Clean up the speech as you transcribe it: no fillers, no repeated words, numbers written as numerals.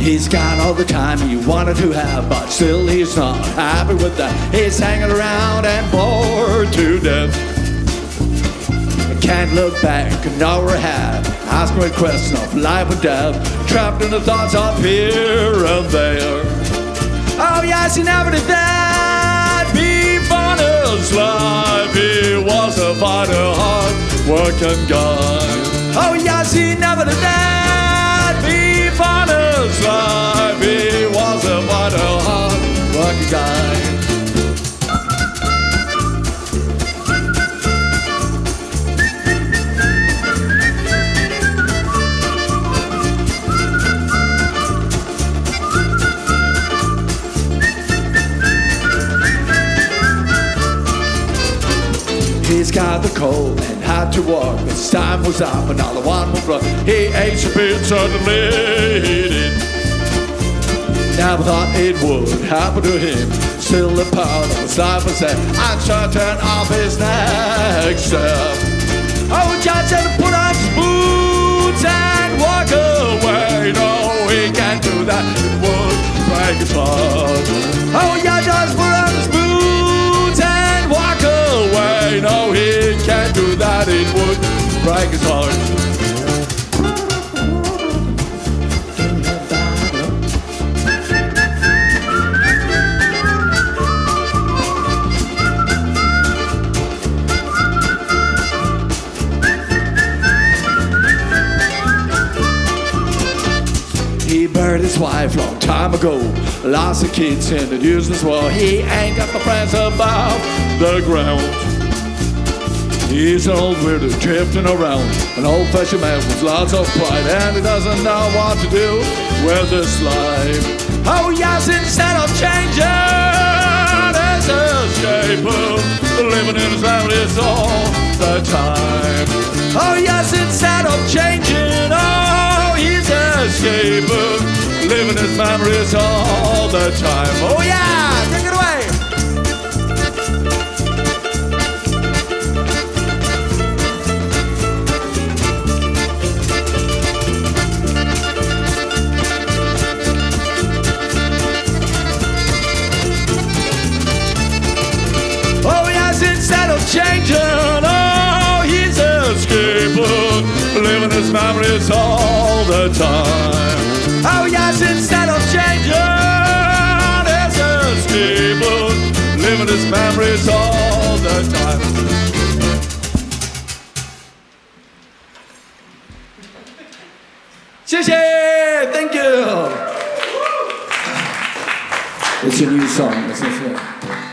He's got all the time he wanted to have, but still he's not happy with that. He's hanging around and bored to death. Can't look back, nowhere ahead. Asking a question of life or death, trapped in the thoughts of here and there. Oh yes, he never did that before his life. He was a fighter, hard-working guy. Oh yes, he never did that before his life. He was a fighter, hard-working guy. He's got the cold and had to walk. His time was up, another one more block. He ate a bit, suddenly he did. Never thought it would happen to him. Still a part of his life was there, uncertain of his next step. Oh, just had to put on his boots and walk away. No, he can't do that, it would break his heart. Oh, yeah, just put on his boots and walk away. No, he can't do that, it would break his heart. He buried his wife long time ago, lost the kids in the useless war. He ain't got the friends above the ground. He's an old widow drifting around, an old-fashioned man with lots of pride, and he doesn't know what to do with his life. Oh yes, instead of changing his escape, living in his memories all the time. Oh yes, instead of changing, oh he's escaping, living his memories all the time. Oh yeah, take it away. Instead of changing, oh, he's escaping, living his memories all the time. Oh yes, instead of changing, he's escaping, living his memories all the time. 谢谢 ，Thank you. It's a new song. 谢谢。